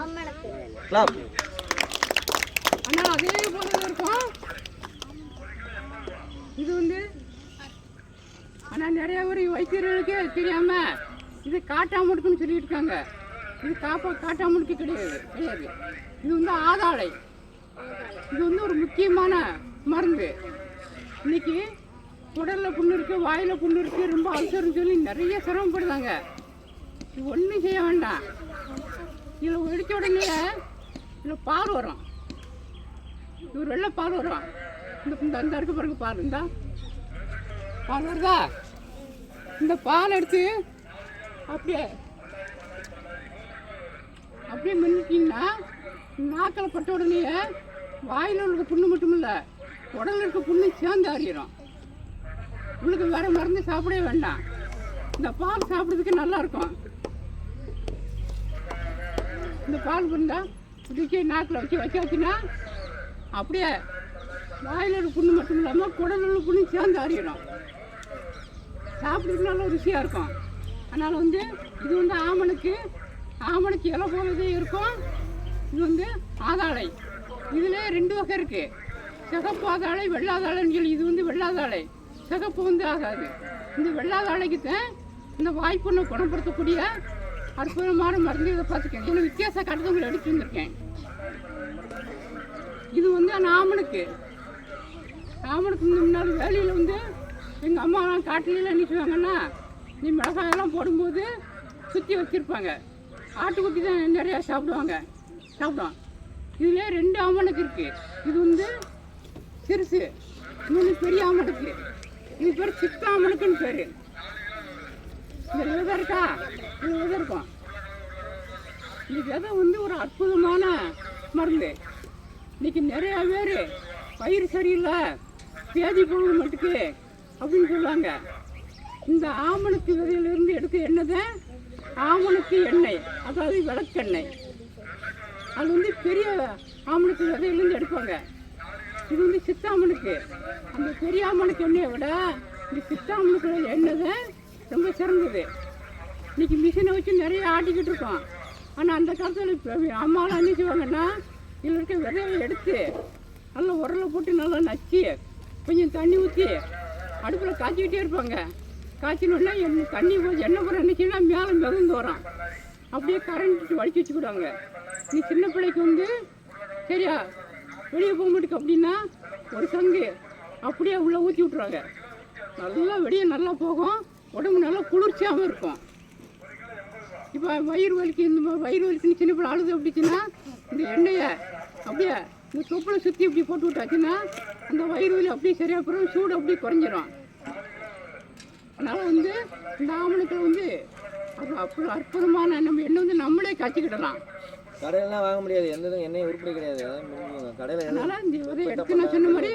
ஆமணக்கு. ஆனால் அதே போல இருக்கும் இது வந்து. ஆனால் நிறைய பேர் வைத்தியர்களுக்கே தெரியாம இது காட்டாமடுக்குன்னு சொல்லிட்டு இருக்காங்க. இது காட்டாமடுக்கு கிடையாது. இது வந்து ஆதாளை. இது வந்து ஒரு முக்கியமான மருந்து. இன்னைக்கு குடலில் புண்ணு இருக்குது, வாயில் புண்ணு இருக்குது, ரொம்ப அல்சர்னு சொல்லி நிறைய சிரமப்படுதாங்க. இது ஒன்றும் செய்ய வேண்டாம். இதில் வெடித்த உடனே இதில் பால் வரும். இது ஒரு வெள்ளை பால் வரும். இந்த இருக்க பிறகு பால் இருந்தா பால் வருதா? இந்த பால் எடுத்து அப்படியே மின்னிட்டிங்கன்னா நாக்கில் பட்ட உடனே வாயில் இருக்க புண்ணு மட்டும் இல்லை, உடலில் இருக்க புண்ணு சேர்ந்து அறியிடும். உங்களுக்கு வேறு மருந்து சாப்பிடவே வேண்டாம். இந்த பால் சாப்பிட்றதுக்கு நல்லாயிருக்கும். இந்த பால் பண்ணால் இதுக்கே நாக்கில் வச்சாச்சுன்னா அப்படியே வாயில் இருக்க புண்ணு மட்டும் இல்லாமல் குடலில் உள்ள புண்ணு சேர்ந்து அறியிடும். சாப்பிட்றதுக்கு நல்ல ருசியாக இருக்கும். அதனால் வந்து இது வந்து ஆமணக்கு இலை போலதே இருக்கும். இது வந்து ஆதாளை. இதில் 2 வகை இருக்குது. சிகப்பு ஆதாளை, வெள்ளாதாளைன்னு சொல்லி. இது வந்து வெள்ளாதாளை, சிகப்பு வந்து ஆகாது. இந்த வெள்ளாதாளைக்கு தான் இந்த வாய்ப்புண்ணை குணப்படுத்தக்கூடிய அற்புதமான மருந்து. இதை பார்த்துக்கேன். இதில் வித்தியாச கட்டங்களை எடுத்து வந்திருக்கேன். இது வந்து ஆமணக்கு முன்னாடி வேலையில் வந்து எங்கள் அம்மாலாம் காட்டிலாம் என்ன செய்வாங்கன்னா, நீ மிளகாயெல்லாம் போடும்போது சுற்றி வச்சுருப்பாங்க. ஆட்டுக்குட்டி தான் நிறையா சாப்பிடுவோம். இதில் 2 ஆமணக்கு இருக்குது. இது வந்து சிறுசு, இன்னொன்று பெரிய ஆமணக்கு. இது பேர் சித்த ஆமணக்குன்னு பேர். இந்த விதை இருக்கா, இது விதை இருக்கும். இந்த விதை வந்து ஒரு அற்புதமான மருந்து. இன்னைக்கு நிறையா பேர் வயிறு சரியில்லை, பேதி பொழுது மட்டுக்கு அப்படின்னு சொல்லுவாங்க. இந்த ஆமணக்கு விதையிலிருந்து எடுக்க எண்ணெய் தான் ஆமணக்கு எண்ணெய், அதாவது விளக்கெண்ணெய். அது வந்து பெரிய ஆமணக்கு விதையிலேருந்து எடுப்பாங்க. இது வந்து சித்தாமணுக்கு. அந்த பெரிய ஆமணக்கு எண்ணெயை விட இந்த சித்தாமணுக்கு எண்ணெய் தான் ரொம்ப சிறந்தது. இன்றைக்கி மிஷினை வச்சு நிறைய ஆட்டிக்கிட்டு இருக்கோம். ஆனால் அந்த காலத்தில் இப்போ அம்மாலாம் என்ன செய்வாங்கன்னா, இதில் இருக்க விதையை எடுத்து நல்லா உரலை போட்டு நல்லா நச்சு கொஞ்சம் தண்ணி ஊற்றி அடுப்பில் காய்ச்சிக்கிட்டே இருப்பாங்க. காய்ச்சினோடனே தண்ணி எண்ணெய் போகிற நினச்சின்னா மேலே மிதந்து வரும். அப்படியே கரண்ட் வலிச்சு வச்சுக்கிடுவாங்க. நீ சின்ன பிள்ளைக்கு வந்து சரியா வெளியே போக மாட்டேக்கு அப்படின்னா ஒரு சங்கு அப்படியே உள்ளே ஊற்றி விட்ருவாங்க. நல்லா வெளியே நல்லா போகும், உடம்பு நல்லா குளிர்ச்சியாகவும் இருக்கும். இப்போ வயிறு வலிக்குன்னு சின்ன பிள்ளை அழுது அப்படிச்சுன்னா இந்த எண்ணெயை அப்படியே இந்த தொப்பில் சுற்றி இப்படி போட்டு விட்டாச்சுன்னா அந்த வயிறு வலி அப்படியே சரியாக போகிறோம், சூடு அப்படியே குறைஞ்சிரும். அதனால் வந்து இந்த ஆமணக்கில் வந்து அது அப்படி அற்புதமான நம்ம எண்ணெய் வந்து நம்மளே காய்ச்சிக்கிடலாம். கடையிலாம் வாங்க முடியாது, எந்த எண்ணெயும் உருப்படி கிடையாது கடையில். அதனால் இந்த விதை எடுத்து நான் சொன்ன மாதிரி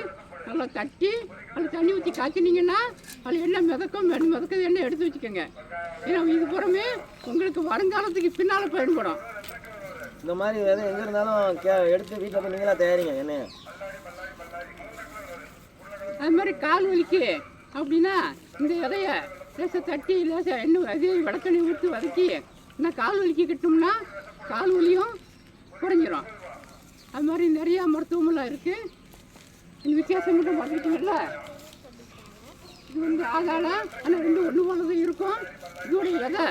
நல்லா தட்டி அதில் தண்ணி ஊற்றி காய்ச்சினீங்கன்னா அதில் எண்ணெய் மிதக்கிறது எண்ணெய் எடுத்து வச்சுக்கோங்க. ஏன்னா இது புறமே உங்களுக்கு வருங்காலத்துக்கு பின்னால் பயன்படும். இந்த மாதிரி விதை எங்கே இருந்தாலும் எடுத்து வீட்டில் போய் நீங்களாக தயாரிங்க எண்ணெயை. அது மாதிரி கால் வலிக்கு அப்படின்னா இந்த விதையை லேசாக தட்டி லேசாக எண்ணெய் அதே விளக்கெண்ணெய் ஊற்றி வதக்கி இன்னும் கால் வலிக்கு கிட்டோம்னா கால் வலியும் குறைஞ்சிரும். அது மாதிரி நிறையா மருத்துவமெல்லாம் இருக்குது. இந்த வித்தியாசம் மட்டும் பார்த்துக்கிட்டீங்கல்ல. இது வந்து ஆதாள, ஆனால் 2 ஒன்று போலது இருக்கும். இதோடைய விதை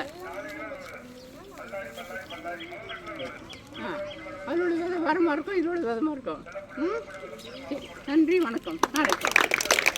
அதோட விதை வரமாக இருக்கும், இதோட விதமாக இருக்கும். நன்றி, வணக்கம், நாளைக்கு.